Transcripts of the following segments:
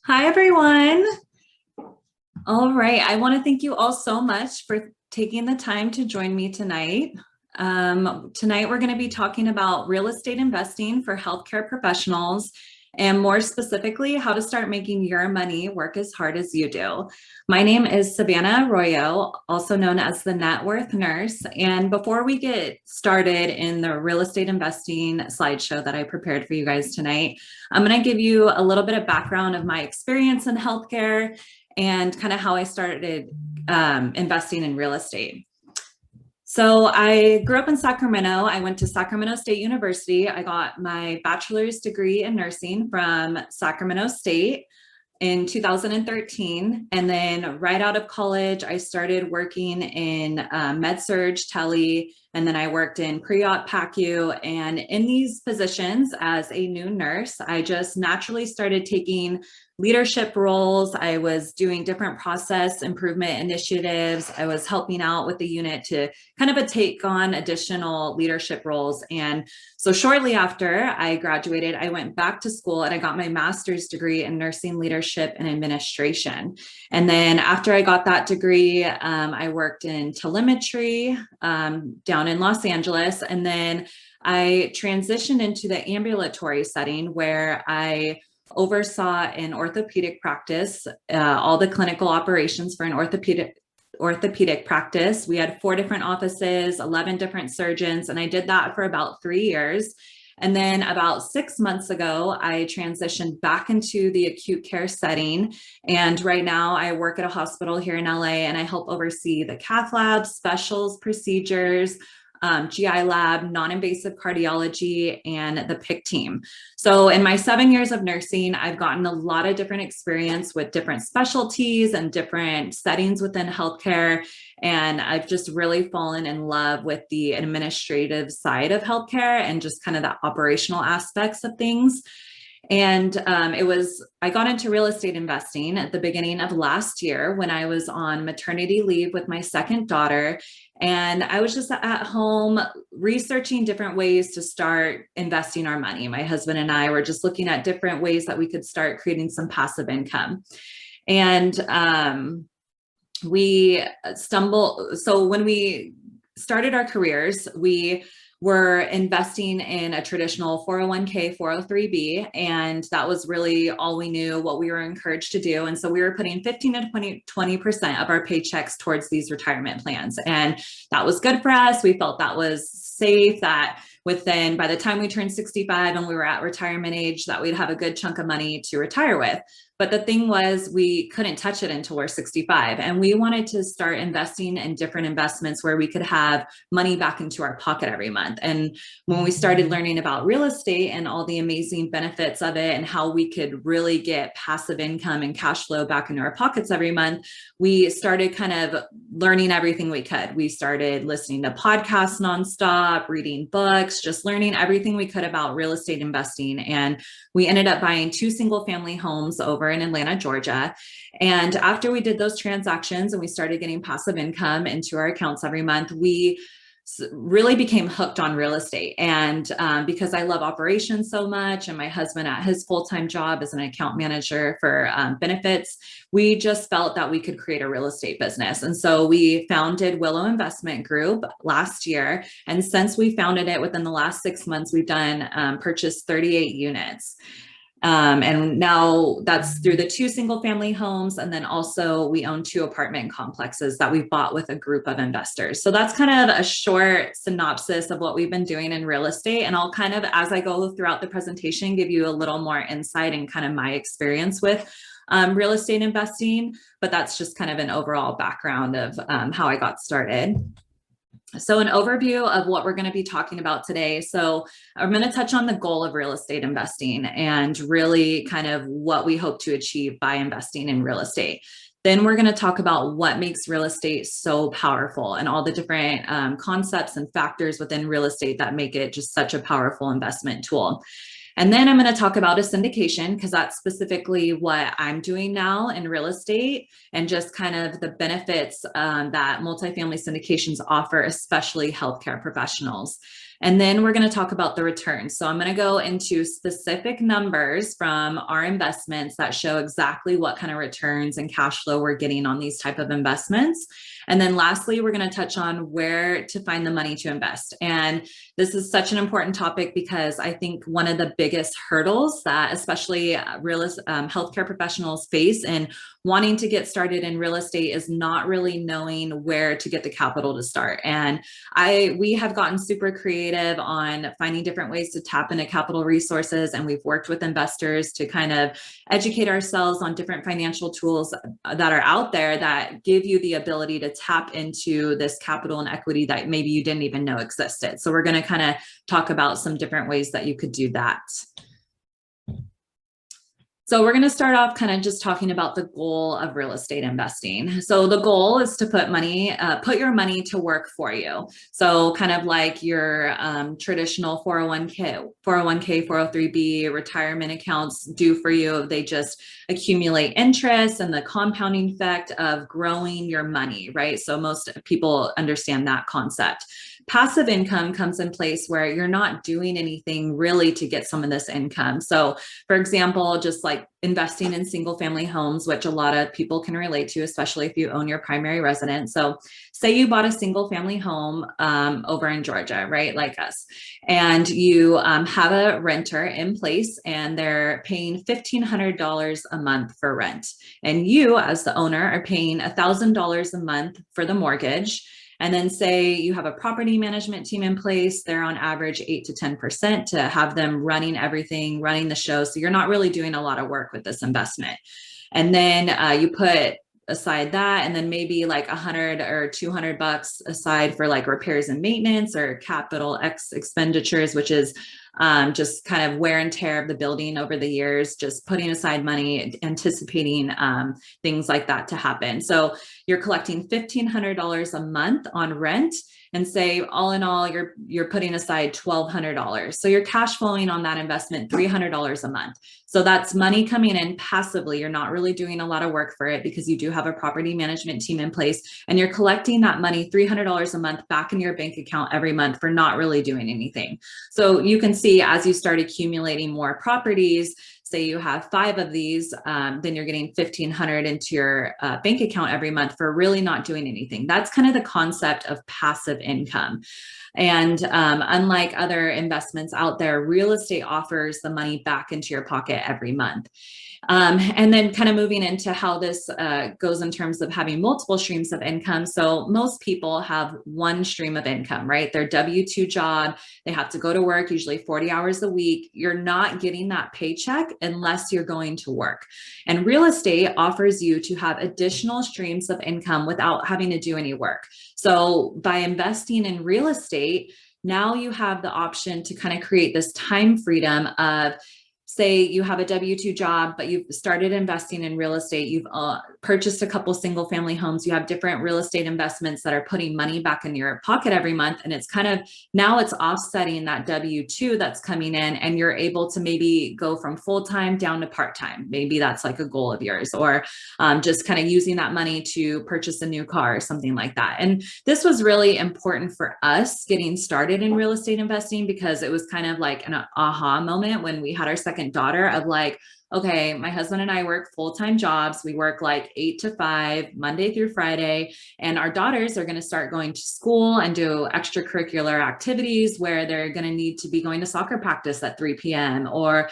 Hi, everyone. All right. I want to thank you all so much for taking the time to join me tonight. Tonight, we're going to be talking about real estate investing for healthcare professionals, and more specifically, how to start making your money work as hard as you do. My name is Savannah Arroyo, also known as the Networth Nurse. And before we get started in the real estate investing slideshow that I prepared for you guys tonight, I'm going to give you a little bit of background of my experience in healthcare and kind of how I started investing in real estate. So I grew up in Sacramento. I went to Sacramento State University. I got my bachelor's degree in nursing from Sacramento State in 2013. And then right out of college, I started working in med-surg, tele, and then I worked in pre-op PACU. And in these positions as a new nurse, I just naturally started taking leadership roles. I was doing different process improvement initiatives. I was helping out with the unit to kind of take on additional leadership roles. And so shortly after I graduated, I went back to school and I got my master's degree in nursing leadership and administration. And then after I got that degree, I worked in telemetry down in Los Angeles. And then I transitioned into the ambulatory setting where I oversaw an orthopedic practice, all the clinical operations for an orthopedic practice. We had 4 different offices, 11 different surgeons, and I did that for about 3 years. And then about 6 months ago, I transitioned back into the acute care setting. And right now I work at a hospital here in LA, and I help oversee the cath lab, specials, procedures, GI lab, non-invasive cardiology, and the PIC team. So in my 7 years of nursing, I've gotten a lot of different experience with different specialties and different settings within healthcare. And I've just really fallen in love with the administrative side of healthcare and just kind of the operational aspects of things. And I got into real estate investing at the beginning of last year when I was on maternity leave with my second daughter. And I was just at home researching different ways to start investing our money. My husband and I were just looking at different ways that we could start creating some passive income. And so when we started our careers, we were investing in a traditional 401k, 403b, and that was really all we knew, what we were encouraged to do. And so we were putting 15 to 20% of our paychecks towards these retirement plans. And that was good for us. We felt that was safe, that by the time we turned 65 and we were at retirement age, that we'd have a good chunk of money to retire with. But the thing was, we couldn't touch it until we're 65. And we wanted to start investing in different investments where we could have money back into our pocket every month. And when we started learning about real estate and all the amazing benefits of it and how we could really get passive income and cash flow back into our pockets every month, we started kind of learning everything we could. We started listening to podcasts nonstop, reading books, just learning everything we could about real estate investing. And we ended up buying 2 single-family homes over in Atlanta, Georgia. And after we did those transactions and we started getting passive income into our accounts every month, we really became hooked on real estate. And because I love operations so much, and my husband at his full-time job as an account manager for benefits, we just felt that we could create a real estate business. And so we founded Willow Investment Group last year. And since we founded it, within the last 6 months, we've purchased 38 units. And now that's through the 2 single-family homes. And then also we own 2 apartment complexes that we've bought with a group of investors. So that's kind of a short synopsis of what we've been doing in real estate. And I'll kind of, as I go throughout the presentation, give you a little more insight and kind of my experience with real estate investing. But that's just kind of an overall background of how I got started. So an overview of what we're going to be talking about today. So I'm going to touch on the goal of real estate investing and really kind of what we hope to achieve by investing in real estate. Then we're going to talk about what makes real estate so powerful and all the different concepts and factors within real estate that make it just such a powerful investment tool. And then I'm going to talk about a syndication, because that's specifically what I'm doing now in real estate, and just kind of the benefits that multifamily syndications offer, especially healthcare professionals. And then we're going to talk about the returns. So I'm going to go into specific numbers from our investments that show exactly what kind of returns and cash flow we're getting on these type of investments. And then lastly, we're going to touch on where to find the money to invest. And this is such an important topic because I think one of the biggest hurdles that especially healthcare professionals face in wanting to get started in real estate is not really knowing where to get the capital to start. And we have gotten super creative on finding different ways to tap into capital resources. And we've worked with investors to kind of educate ourselves on different financial tools that are out there that give you the ability to tap into this capital and equity that maybe you didn't even know existed. So we're going to kind of talk about some different ways that you could do that. So we're going to start off kind of just talking about the goal of real estate investing. So the goal is to put your money to work for you. So kind of like your traditional 401k, 403b retirement accounts do for you. They just accumulate interest and the compounding effect of growing your money, right? So most people understand that concept. Passive income comes in place where you're not doing anything really to get some of this income. So for example, just like investing in single family homes, which a lot of people can relate to, especially if you own your primary residence. So say you bought a single family home over in Georgia, right? Like us, and you have a renter in place and they're paying $1,500 a month for rent. And you as the owner are paying $1,000 a month for the mortgage. And then say you have a property management team in place, they're on average 8 to 10% to have them running everything, running the show. So you're not really doing a lot of work with this investment. And then you put aside that, and then maybe like 100 or 200 bucks aside for like repairs and maintenance or capital expenditures, which is just kind of wear and tear of the building over the years, just putting aside money, anticipating things like that to happen. So you're collecting $1,500 a month on rent, and say all in all, you're putting aside $1,200. So you're cash flowing on that investment $300 a month. So that's money coming in passively. You're not really doing a lot of work for it because you do have a property management team in place, and you're collecting that money $300 a month back in your bank account every month for not really doing anything. So you can see as you start accumulating more properties, say you have 5 of these, then you're getting $1,500 into your bank account every month for really not doing anything. That's kind of the concept of passive income. And unlike other investments out there, real estate offers the money back into your pocket every month. And then kind of moving into how this goes in terms of having multiple streams of income. So most people have one stream of income, right? Their W-2 job, they have to go to work, usually 40 hours a week. You're not getting that paycheck unless you're going to work. And real estate offers you to have additional streams of income without having to do any work. So by investing in real estate, now you have the option to kind of create this time freedom of, say you have a W-2 job, but you've started investing in real estate, you've purchased a couple single family homes, you have different real estate investments that are putting money back in your pocket every month. And it's kind of, now it's offsetting that W-2 that's coming in, and you're able to maybe go from full-time down to part-time. Maybe that's like a goal of yours, or just kind of using that money to purchase a new car or something like that. And this was really important for us getting started in real estate investing, because it was kind of like an aha moment when we had our second daughter of like, okay, my husband and I work full-time jobs. We work like 8 to 5, Monday through Friday. And our daughters are going to start going to school and do extracurricular activities where they're going to need to be going to soccer practice at 3 p.m. or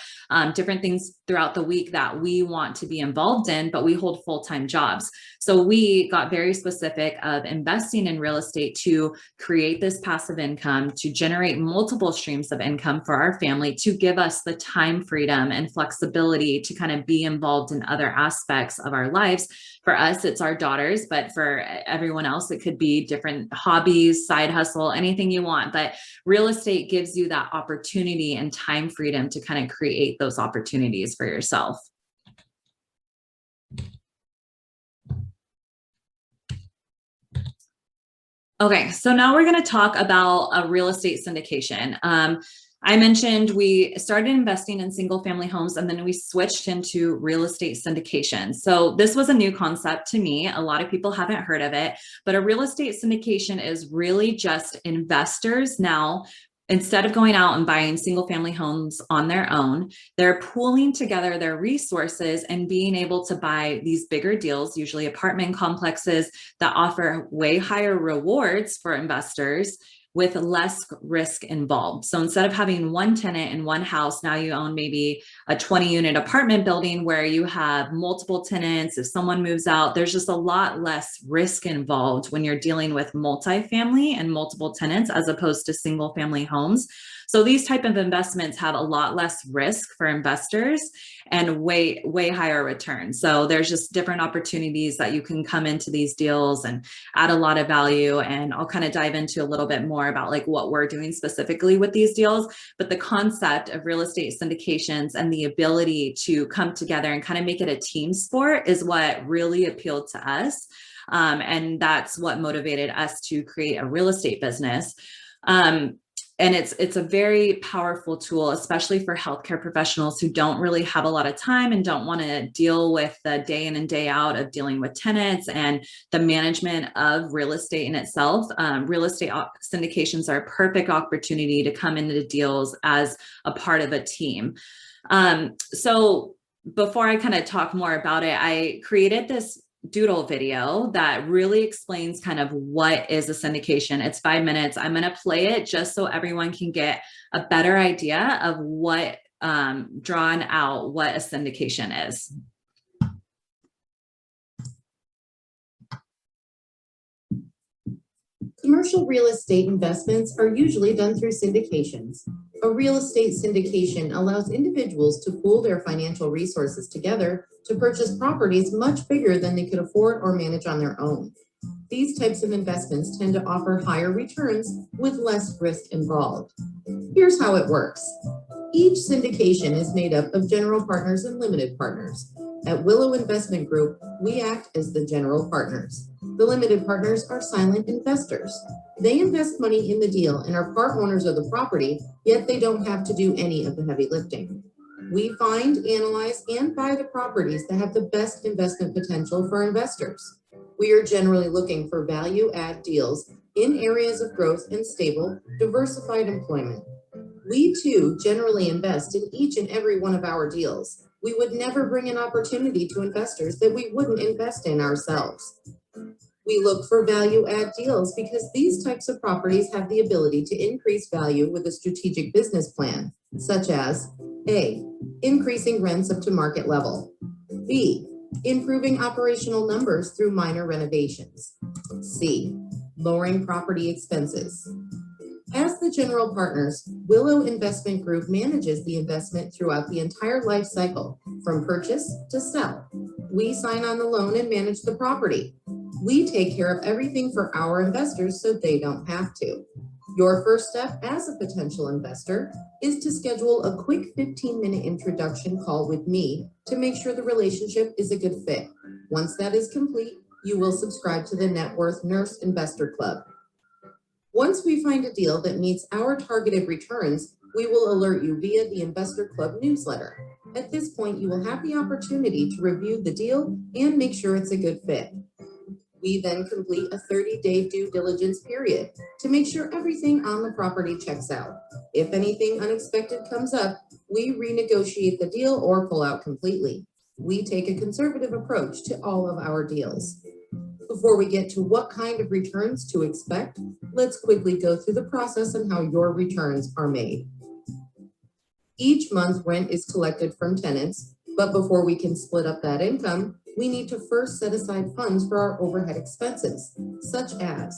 different things throughout the week that we want to be involved in, but we hold full-time jobs. So we got very specific of investing in real estate to create this passive income, to generate multiple streams of income for our family, to give us the time freedom and flexibility to kind of be involved in other aspects of our lives. For us, it's our daughters, but for everyone else, it could be different hobbies, side hustle, anything you want. But real estate gives you that opportunity and time freedom to kind of create those opportunities for yourself. Okay, so now we're going to talk about a real estate syndication. I mentioned we started investing in single family homes, and then we switched into real estate syndication. So this was a new concept to me. A lot of people haven't heard of it, but a real estate syndication is really just investors now instead of going out and buying single family homes on their own, they're pooling together their resources and being able to buy these bigger deals, usually apartment complexes that offer way higher rewards for investors with less risk involved. So instead of having one tenant in one house, now you own maybe a 20-unit apartment building where you have multiple tenants. If someone moves out, there's just a lot less risk involved when you're dealing with multifamily and multiple tenants as opposed to single family homes. So these type of investments have a lot less risk for investors and way higher returns. So there's just different opportunities that you can come into these deals and add a lot of value. And I'll kind of dive into a little bit more about like what we're doing specifically with these deals. But the concept of real estate syndications and the ability to come together and kind of make it a team sport is what really appealed to us. And that's what motivated us to create a real estate business. And it's a very powerful tool, especially for healthcare professionals who don't really have a lot of time and don't want to deal with the day in and day out of dealing with tenants and the management of real estate in itself. Real estate syndications are a perfect opportunity to come into deals as a part of a team. So before I kind of talk more about it, I created this doodle video that really explains kind of what is a syndication. It's 5 minutes. I'm going to play it just so everyone can get a better idea of what drawn out what a syndication is. Commercial real estate investments are usually done through syndications. A real estate syndication allows individuals to pool their financial resources together to purchase properties much bigger than they could afford or manage on their own. These types of investments tend to offer higher returns with less risk involved. Here's how it works. Each syndication is made up of general partners and limited partners. At Willow Investment Group, we act as the general partners. The limited partners are silent investors. They invest money in the deal and are part owners of the property, yet they don't have to do any of the heavy lifting. We find, analyze, and buy the properties that have the best investment potential for investors. We are generally looking for value-add deals in areas of growth and stable, diversified employment. We too generally invest in each and every one of our deals. We would never bring an opportunity to investors that we wouldn't invest in ourselves. We look for value-add deals because these types of properties have the ability to increase value with a strategic business plan, such as A, increasing rents up to market level, B, improving operational numbers through minor renovations, C, lowering property expenses. As the general partners, Willow Investment Group manages the investment throughout the entire life cycle, from purchase to sell. We sign on the loan and manage the property. We take care of everything for our investors so they don't have to. Your first step as a potential investor is to schedule a quick 15-minute introduction call with me to make sure the relationship is a good fit. Once that is complete, you will subscribe to the Networth Nurse Investor Club. Once we find a deal that meets our targeted returns, we will alert you via the Investor Club newsletter. At this point, you will have the opportunity to review the deal and make sure it's a good fit. We then complete a 30-day due diligence period to make sure everything on the property checks out. If anything unexpected comes up, we renegotiate the deal or pull out completely. We take a conservative approach to all of our deals. Before we get to what kind of returns to expect, let's quickly go through the process and how your returns are made. Each month, rent is collected from tenants, but before we can split up that income, we need to first set aside funds for our overhead expenses, such as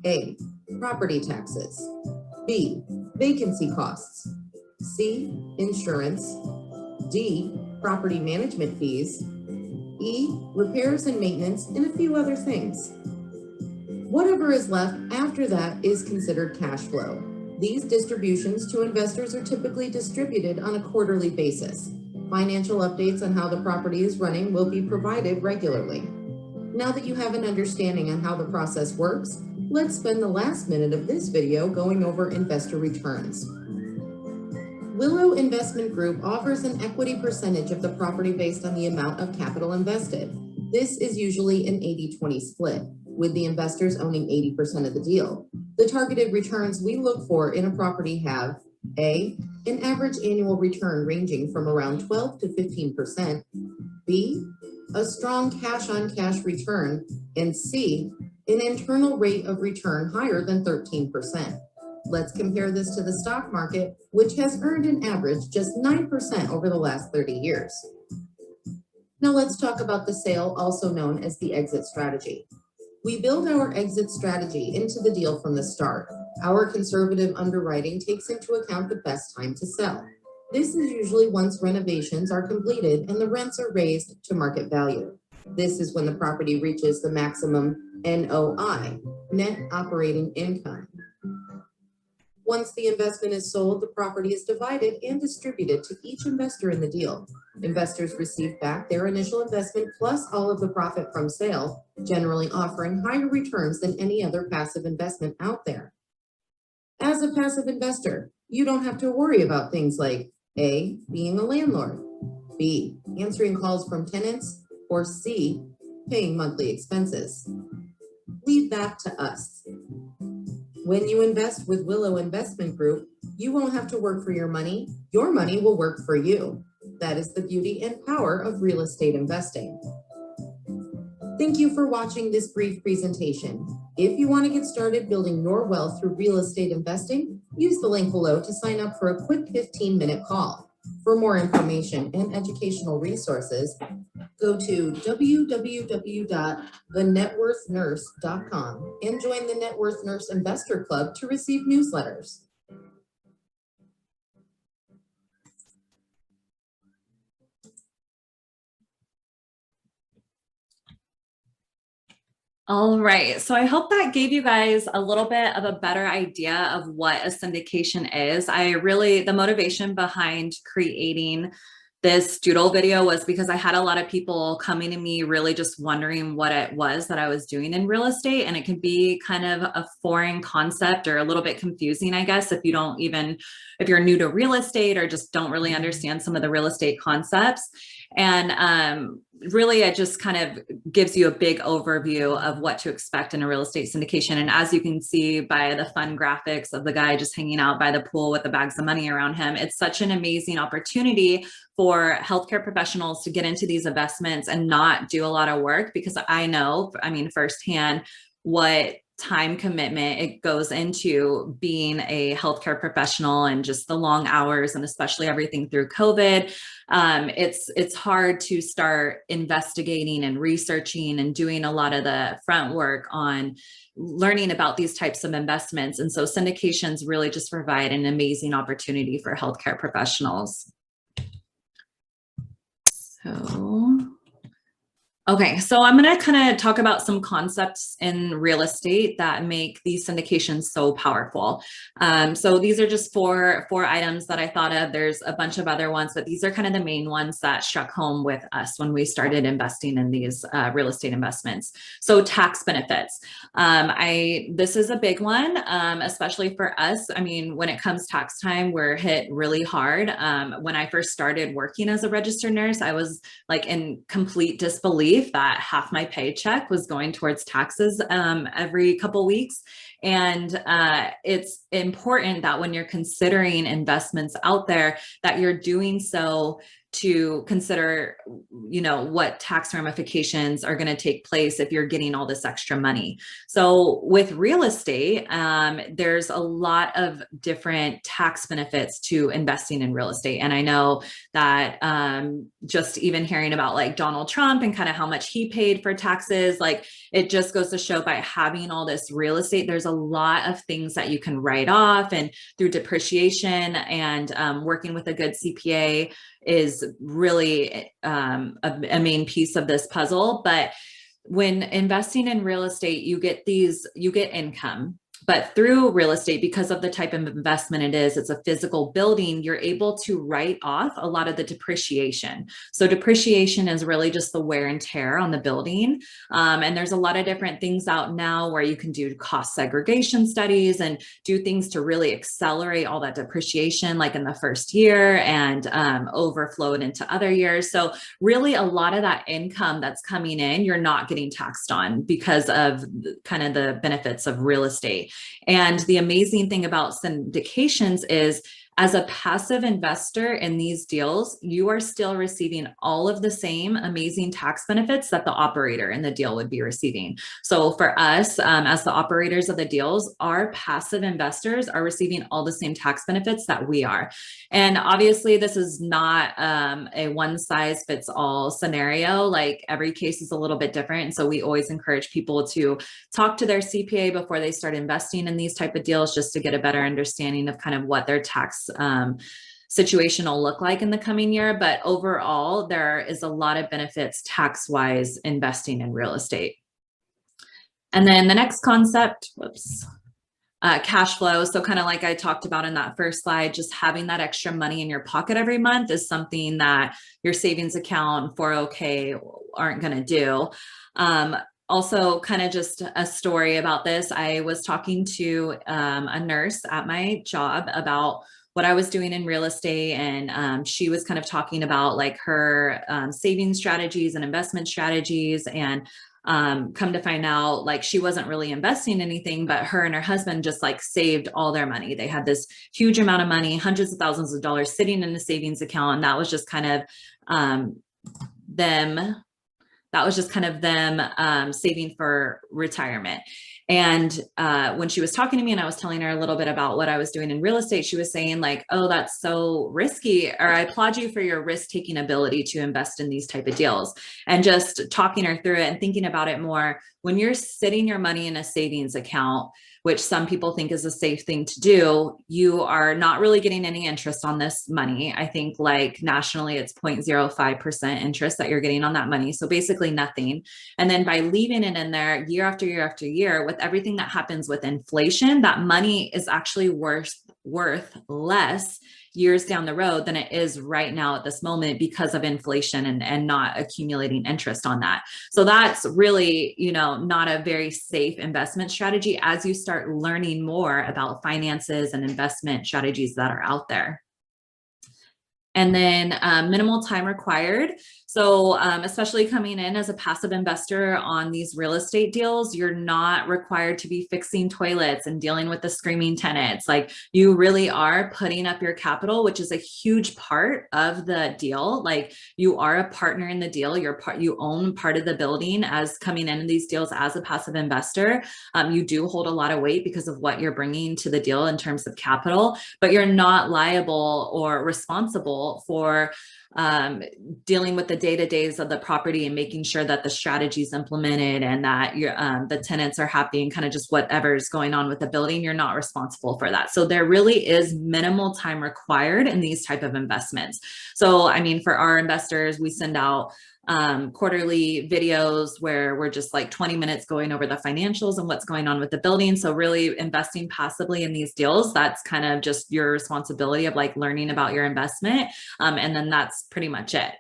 A, property taxes, B, vacancy costs, C, insurance, D, property management fees, E, repairs and maintenance, and a few other things. Whatever is left after that is considered cash flow. These distributions to investors are typically distributed on a quarterly basis. Financial updates on how the property is running will be provided regularly. Now that you have an understanding on how the process works, let's spend the last minute of this video going over investor returns. Willow Investment Group offers an equity percentage of the property based on the amount of capital invested. This is usually an 80-20 split, with the investors owning 80% of the deal. The targeted returns we look for in a property have A, an average annual return ranging from around 12 to 15%, B, a strong cash-on-cash return, and C, an internal rate of return higher than 13%. Let's compare this to the stock market, which has earned an average just 9% over the last 30 years. Now let's talk about the sale, also known as the exit strategy. We build our exit strategy into the deal from the start. Our conservative underwriting takes into account the best time to sell. This is usually once renovations are completed and the rents are raised to market value. This is when the property reaches the maximum NOI, net operating income. Once the investment is sold, the property is divided and distributed to each investor in the deal. Investors receive back their initial investment plus all of the profit from sale, generally offering higher returns than any other passive investment out there. As a passive investor, you don't have to worry about things like A, being a landlord, B, answering calls from tenants, or C, paying monthly expenses. Leave that to us. When you invest with Willow Investment Group, you won't have to work for your money will work for you. That is the beauty and power of real estate investing. Thank you for watching this brief presentation. If you want to get started building your wealth through real estate investing, use the link below to sign up for a quick 15-minute call. For more information and educational resources, go to www.thenetworthnurse.com and join the Networth Nurse Investor Club to receive newsletters. All right, so I hope that gave you guys a little bit of a better idea of what a syndication is. The motivation behind creating this doodle video was because I had a lot of people coming to me really just wondering what it was that I was doing in real estate. And it can be kind of a foreign concept or a little bit confusing, I guess, if you're new to real estate or just don't really understand some of the real estate concepts. And really, it just kind of gives you a big overview of what to expect in a real estate syndication. And as you can see by the fun graphics of the guy just hanging out by the pool with the bags of money around him, it's such an amazing opportunity for healthcare professionals to get into these investments and not do a lot of work, because I know, firsthand what time commitment it goes into being a healthcare professional and just the long hours, and especially everything through COVID. It's hard to start investigating and researching and doing a lot of the front work on learning about these types of investments. And so syndications really just provide an amazing opportunity for healthcare professionals. Okay, so I'm going to kind of talk about some concepts in real estate that make these syndications so powerful. So these are just four items that I thought of. There's a bunch of other ones, but these are kind of the main ones that struck home with us when we started investing in these real estate investments. So tax benefits. This is a big one, especially for us. I mean, when it comes tax time, we're hit really hard. When I first started working as a registered nurse, I was like in complete disbelief that half my paycheck was going towards taxes every couple weeks. And it's important that when you're considering investments out there, that you're doing so to consider, what tax ramifications are going to take place if you're getting all this extra money. So with real estate, there's a lot of different tax benefits to investing in real estate. And I know that just even hearing about like Donald Trump and kind of how much he paid for taxes, like it just goes to show by having all this real estate, there's a lot of things that you can write off, and through depreciation and working with a good CPA is really a main piece of this puzzle. But when investing in real estate, you get income. But through real estate, because of the type of investment it is, it's a physical building, you're able to write off a lot of the depreciation. So depreciation is really just the wear and tear on the building. And there's a lot of different things out now where you can do cost segregation studies and do things to really accelerate all that depreciation, like in the first year, and overflow it into other years. So really a lot of that income that's coming in, you're not getting taxed on because of kind of the benefits of real estate. And the amazing thing about syndications is, as a passive investor in these deals, you are still receiving all of the same amazing tax benefits that the operator in the deal would be receiving. So for us, as the operators of the deals, our passive investors are receiving all the same tax benefits that we are. And obviously, this is not a one-size-fits-all scenario. Like, every case is a little bit different. And so we always encourage people to talk to their CPA before they start investing in these type of deals, just to get a better understanding of kind of what their tax situation will look like in the coming year. But overall, there is a lot of benefits tax-wise investing in real estate. And then the next concept, cash flow. So kind of like I talked about in that first slide, just having that extra money in your pocket every month is something that your savings account, 401k aren't going to do. Also, kind of just a story about this. I was talking to a nurse at my job about what I was doing in real estate. And she was kind of talking about like her saving strategies and investment strategies. And come to find out, like, she wasn't really investing anything, but her and her husband just like saved all their money. They had this huge amount of money, hundreds of thousands of dollars sitting in a savings account. And that was just kind of them saving for retirement. And when she was talking to me and I was telling her a little bit about what I was doing in real estate, she was saying like, oh, that's so risky, or I applaud you for your risk-taking ability to invest in these type of deals. And just talking her through it and thinking about it more, when you're sitting your money in a savings account, which some people think is a safe thing to do, you are not really getting any interest on this money. I think like nationally it's 0.05% interest that you're getting on that money. So basically nothing. And then by leaving it in there year after year after year, with everything that happens with inflation, that money is actually worth less years down the road than it is right now at this moment because of inflation and not accumulating interest on that. So that's really, not a very safe investment strategy as you start learning more about finances and investment strategies that are out there. And then minimal time required. So especially coming in as a passive investor on these real estate deals, you're not required to be fixing toilets and dealing with the screaming tenants. Like, you really are putting up your capital, which is a huge part of the deal. Like, you are a partner in the deal. You own part of the building as coming in these deals as a passive investor. You do hold a lot of weight because of what you're bringing to the deal in terms of capital, but you're not liable or responsible for dealing with the day-to-days of the property and making sure that the strategy is implemented and that the tenants are happy and kind of just whatever's going on with the building. You're not responsible for that. So there really is minimal time required in these type of investments. So, I mean, for our investors, we send out quarterly videos where we're just like 20 minutes going over the financials and what's going on with the building. So really investing passively in these deals, that's kind of just your responsibility of like learning about your investment. And then that's pretty much it.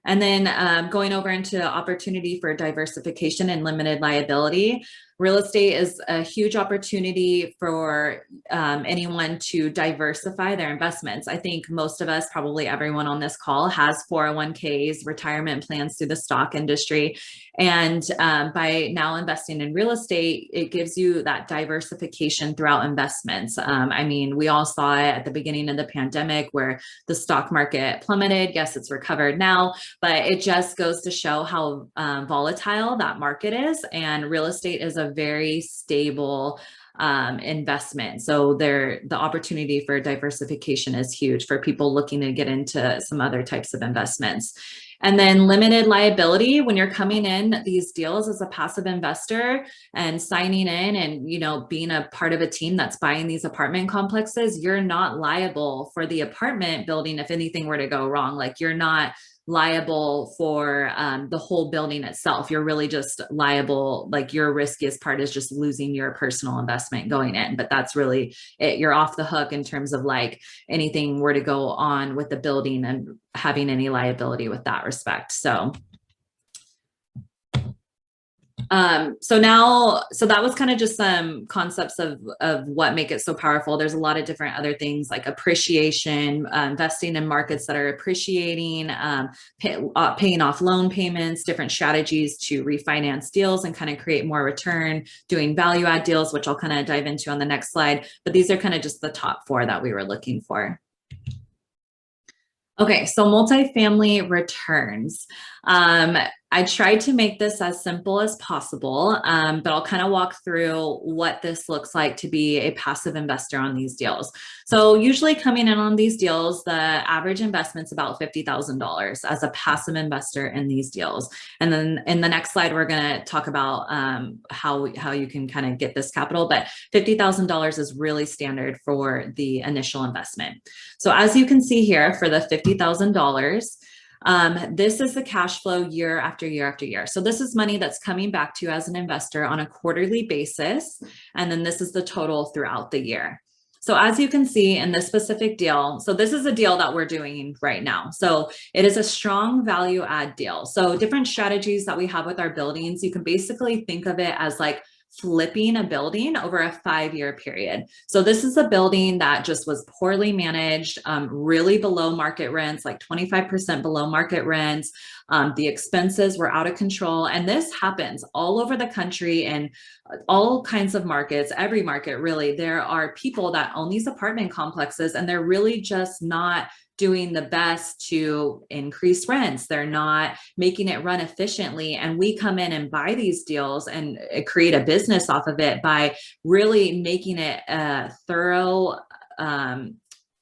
And then going over into opportunity for diversification and limited liability. Real estate is a huge opportunity for anyone to diversify their investments. I think most of us, probably everyone on this call, has 401ks, retirement plans through the stock industry. And by now investing in real estate, it gives you that diversification throughout investments. I mean, we all saw it at the beginning of the pandemic where the stock market plummeted. Yes, it's recovered now, but it just goes to show how volatile that market is. And real estate is a very stable investment. So the opportunity for diversification is huge for people looking to get into some other types of investments. And then limited liability, when you're coming in these deals as a passive investor and signing in and, being a part of a team that's buying these apartment complexes, you're not liable for the apartment building if anything were to go wrong. Like, you're not liable for the whole building itself. You're really just liable, like your riskiest part is just losing your personal investment going in, but that's really it. You're off the hook in terms of like anything were to go on with the building and having any liability with that respect. So So that was kind of just some concepts of what make it so powerful. There's a lot of different other things like appreciation, investing in markets that are appreciating, paying off loan payments, different strategies to refinance deals and kind of create more return, doing value add deals, which I'll kind of dive into on the next slide. But these are kind of just the top 4 that we were looking for. Okay, so multifamily returns. I tried to make this as simple as possible, but I'll kind of walk through what this looks like to be a passive investor on these deals. So usually coming in on these deals, the average investment's about $50,000 as a passive investor in these deals. And then in the next slide, we're going to talk about how you can kind of get this capital, but $50,000 is really standard for the initial investment. So as you can see here, for the $50,000, this is the cash flow year after year after year. So this is money that's coming back to you as an investor on a quarterly basis. And then this is the total throughout the year. So as you can see in this specific deal, so this is a deal that we're doing right now. So it is a strong value add deal. So different strategies that we have with our buildings, you can basically think of it as like flipping a building over a 5-year period. So this is a building that just was poorly managed, really below market rents, like 25% below market rents. The expenses were out of control. And this happens all over the country and all kinds of markets, every market really. There are people that own these apartment complexes and they're really just not doing the best to increase rents. They're not making it run efficiently. And we come in and buy these deals and create a business off of it by really making it a thorough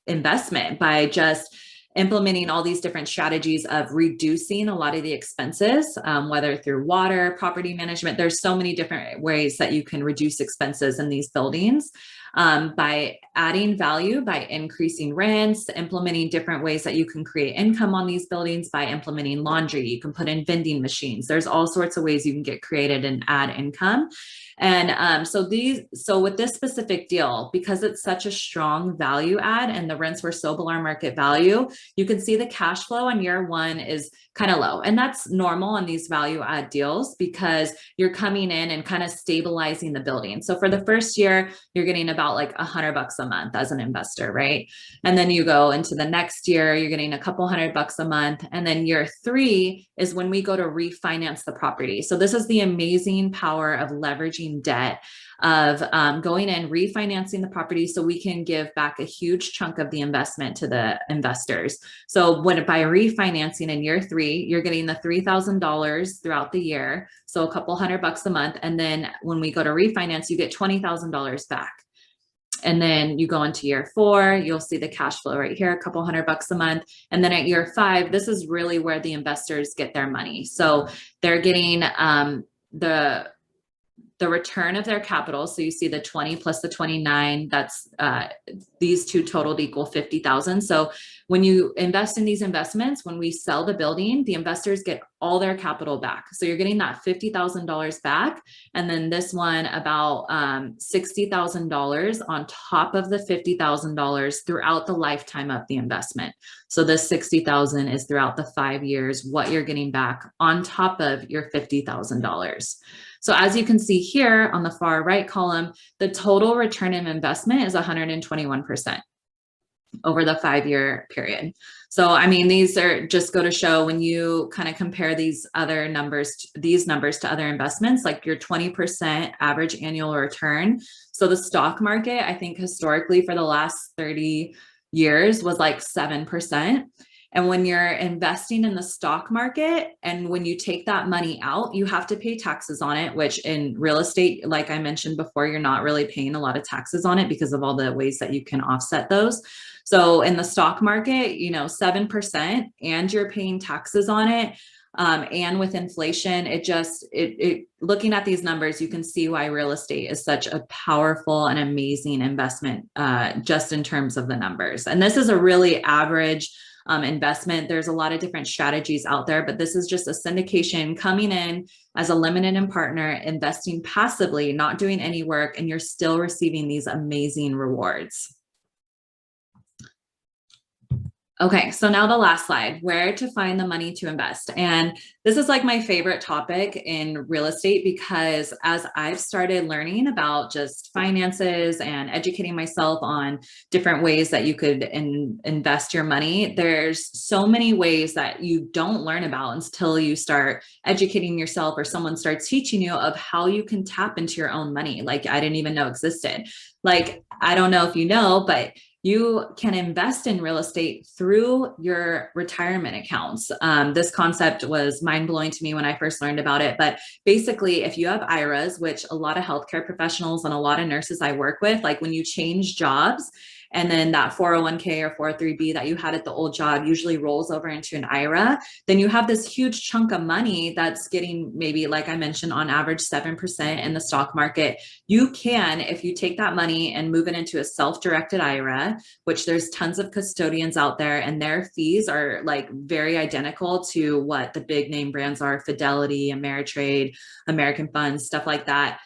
investment by just implementing all these different strategies of reducing a lot of the expenses, whether through water, property management. There's so many different ways that you can reduce expenses in these buildings. By adding value, by increasing rents, implementing different ways that you can create income on these buildings, by implementing laundry, you can put in vending machines. There's all sorts of ways you can get created and add income. And so with this specific deal, because it's such a strong value add and the rents were so below market value, you can see the cash flow on year 1 is kind of low. And that's normal on these value add deals because you're coming in and kind of stabilizing the building. So for the first year, you're getting about like $100 a month as an investor, right? And then you go into the next year, you're getting a couple $100 a month. And then year 3 is when we go to refinance the property. So this is the amazing power of leveraging debt, of going in, refinancing the property so we can give back a huge chunk of the investment to the investors. So by refinancing in year 3, you're getting the $3,000 throughout the year. So a couple $100 a month. And then when we go to refinance, you get $20,000 back. And then you go into year 4, you'll see the cash flow right here, a couple $100 a month. And then at year 5, this is really where the investors get their money. So they're getting the return of their capital. So you see the 20 plus the 29, that's these two totaled equal 50,000. So when you invest in these investments, when we sell the building, the investors get all their capital back. So you're getting that $50,000 back. And then this one about $60,000 on top of the $50,000 throughout the lifetime of the investment. So this $60,000 is throughout the 5 years, what you're getting back on top of your $50,000. So as you can see here on the far right column, the total return in investment is 121% over the 5-year period. So, I mean, these are just go to show when you kind of compare these numbers to other investments, like your 20% average annual return. So the stock market, I think historically for the last 30 years was like 7%. And when you're investing in the stock market and when you take that money out, you have to pay taxes on it, which in real estate, like I mentioned before, you're not really paying a lot of taxes on it because of all the ways that you can offset those. So in the stock market, 7%, and you're paying taxes on it. And with inflation, looking at these numbers, you can see why real estate is such a powerful and amazing investment, just in terms of the numbers. And this is a really average investment. There's a lot of different strategies out there, but this is just a syndication coming in as a limited and partner, investing passively, not doing any work, and you're still receiving these amazing rewards. Okay, so now the last slide, where to find the money to invest. And this is like my favorite topic in real estate, because as I've started learning about just finances and educating myself on different ways that you could invest your money, there's so many ways that you don't learn about until you start educating yourself or someone starts teaching you of how you can tap into your own money. Like I didn't even know existed. Like, I don't know if you know, but you can invest in real estate through your retirement accounts. This concept was mind blowing to me when I first learned about it. But basically, if you have IRAs, which a lot of healthcare professionals and a lot of nurses I work with, like when you change jobs, and then that 401k or 403b that you had at the old job usually rolls over into an IRA, then you have this huge chunk of money that's getting maybe, like I mentioned, on average 7% in the stock market. You can, if you take that money and move it into a self-directed IRA, which there's tons of custodians out there, and their fees are like very identical to what the big name brands are: Fidelity, Ameritrade, American Funds, stuff like that.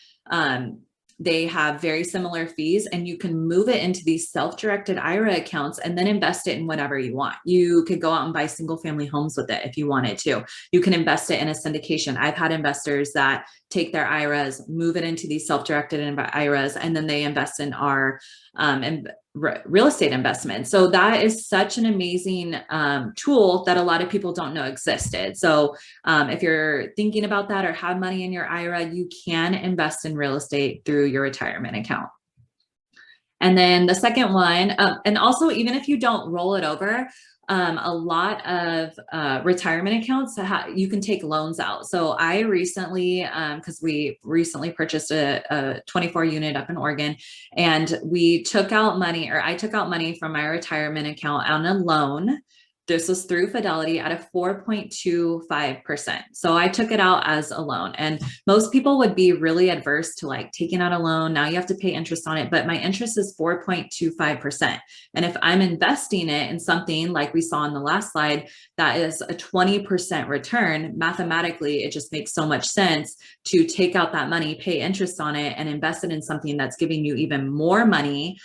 They have very similar fees, and you can move it into these self-directed IRA accounts and then invest it in whatever you want. You could go out and buy single family homes with it if you wanted to. You can invest it in a syndication. I've had investors that take their IRAs, move it into these self-directed IRAs, and then they invest in our real estate investment. So that is such an amazing tool that a lot of people don't know existed. So if you're thinking about that or have money in your IRA, you can invest in real estate through your retirement account. And then the second one, and also even if you don't roll it over, a lot of retirement accounts, you can take loans out. So I recently, because we recently purchased a 24 unit up in Oregon, and we took out money, or I took out money from my retirement account on a loan. This was through Fidelity at a 4.25%. So I took it out as a loan, and most people would be really adverse to like taking out a loan. Now you have to pay interest on it, but my interest is 4.25%. And if I'm investing it in something like we saw in the last slide, that is a 20% return, mathematically, it just makes so much sense to take out that money, pay interest on it, and invest it in something that's giving you even more money.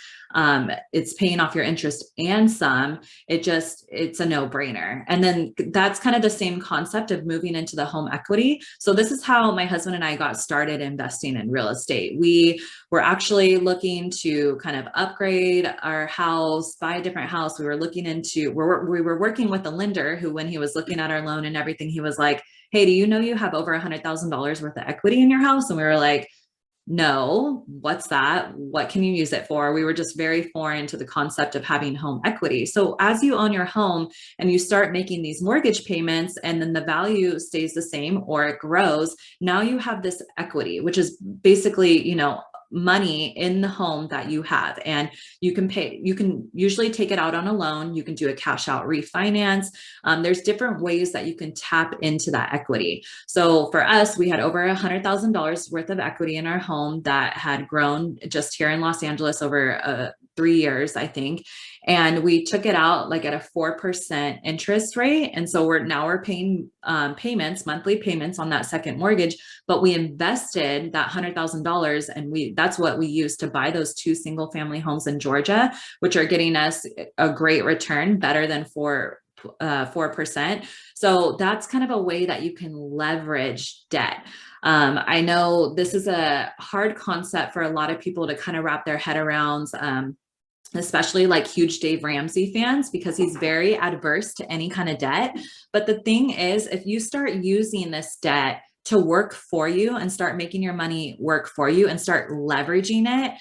It's paying off your interest and some. It's a no-brainer. And then that's kind of the same concept of moving into the home equity. So this is how my husband and I got started investing in real estate. We were actually looking to kind of upgrade our house, buy a different house. We were looking into, we were working with a lender who, when he was looking at our loan and everything, he was like, "Hey, do you know you have over $100,000 worth of equity in your house?" And we were like, "No, what's that? What can you use it for?" We were just very foreign to the concept of having home equity. So as you own your home and you start making these mortgage payments, and then the value stays the same or it grows, now you have this equity, which is basically, money in the home that you have, and you can usually take it out on a loan. You can do a cash out refinance. There's different ways that you can tap into that equity. So for us, we had over $100,000 worth of equity in our home that had grown just here in Los Angeles over 3 years, I think. And we took it out like at a 4% interest rate. And so we're paying monthly payments on that second mortgage, but we invested that $100,000, and that's what we used to buy those 2 single family homes in Georgia, which are getting us a great return, better than 4%. So that's kind of a way that you can leverage debt. I know this is a hard concept for a lot of people to kind of wrap their head around, especially like huge Dave Ramsey fans, because he's very adverse to any kind of debt. But the thing is, if you start using this debt to work for you and start making your money work for you and start leveraging it,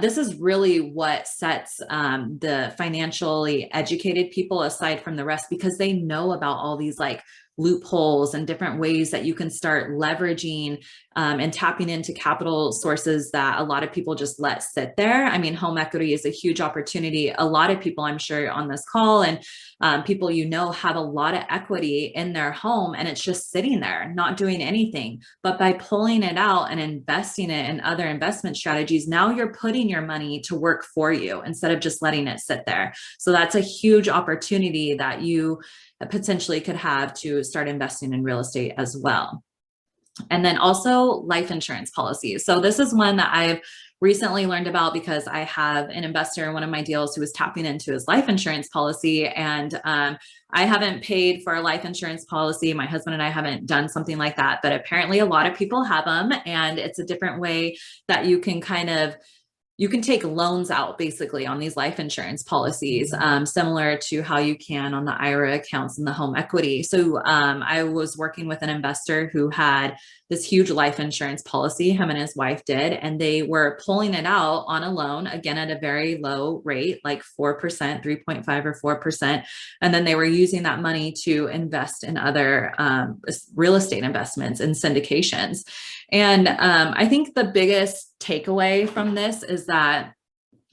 this is really what sets the financially educated people aside from the rest, because they know about all these like loopholes and different ways that you can start leveraging and tapping into capital sources that a lot of people just let sit there. I mean, home equity is a huge opportunity. A lot of people, I'm sure, on this call and people have a lot of equity in their home, and it's just sitting there, not doing anything. But by pulling it out and investing it in other investment strategies, now you're putting your money to work for you instead of just letting it sit there. So that's a huge opportunity that you potentially could have to start investing in real estate as well. And then also life insurance policies. So this is one that I've recently learned about because I have an investor in one of my deals who was tapping into his life insurance policy. And I haven't paid for a life insurance policy. My husband and I haven't done something like that, but apparently a lot of people have them. And it's a different way that you can you can take loans out basically on these life insurance policies, similar to how you can on the IRA accounts and the home equity. So I was working with an investor who had this huge life insurance policy, him and his wife did, and they were pulling it out on a loan, again, at a very low rate, like 4%, 3.5 or 4%. And then they were using that money to invest in other real estate investments and syndications. And I think the biggest takeaway from this is that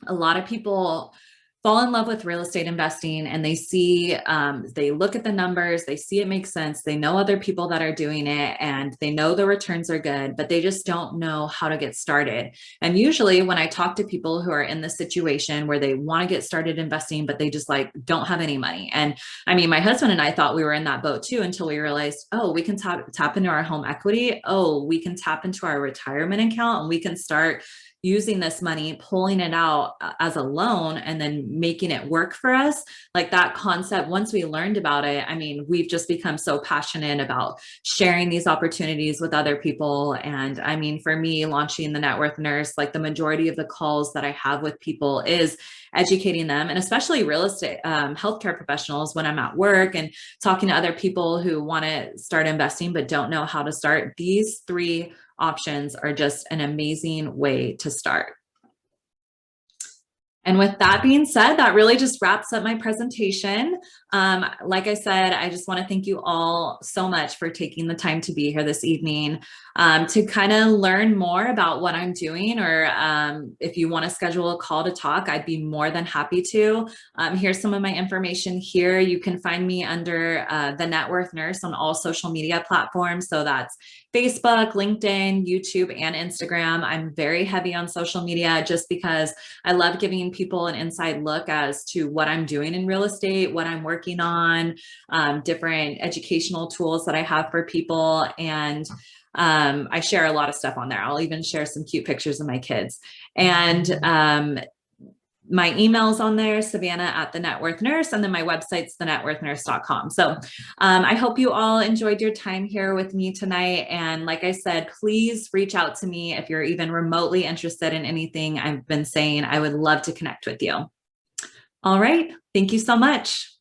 a lot of people fall in love with real estate investing and they see, they look at the numbers, they see it makes sense. They know other people that are doing it and they know the returns are good, but they just don't know how to get started. And usually when I talk to people who are in this situation where they want to get started investing, but they just like don't have any money. And I mean, my husband and I thought we were in that boat too, until we realized, oh, we can tap into our home equity. Oh, we can tap into our retirement account and we can start using this money, pulling it out as a loan and then making it work for us. Like that concept, once we learned about it, I mean, we've just become so passionate about sharing these opportunities with other people. And I mean, for me, launching the Networth Nurse, like the majority of the calls that I have with people is educating them, and especially real estate, healthcare professionals when I'm at work and talking to other people who want to start investing but don't know how to start. These three options are just an amazing way to start. And with that being said, that really just wraps up my presentation. Like I said, I just want to thank you all so much for taking the time to be here this evening to kind of learn more about what I'm doing, or if you want to schedule a call to talk, I'd be more than happy to. Here's some of my information here. You can find me under the Networth Nurse on all social media platforms. So that's Facebook, LinkedIn, YouTube, and Instagram. I'm very heavy on social media just because I love giving people an inside look as to what I'm doing in real estate, what I'm working on, different educational tools that I have for people. And I share a lot of stuff on there. I'll even share some cute pictures of my kids. And my email's on there, Savannah at the Networth Nurse, and then my website's thenetworthnurse.com. So I hope you all enjoyed your time here with me tonight. And like I said, please reach out to me if you're even remotely interested in anything I've been saying. I would love to connect with you. All right. Thank you so much.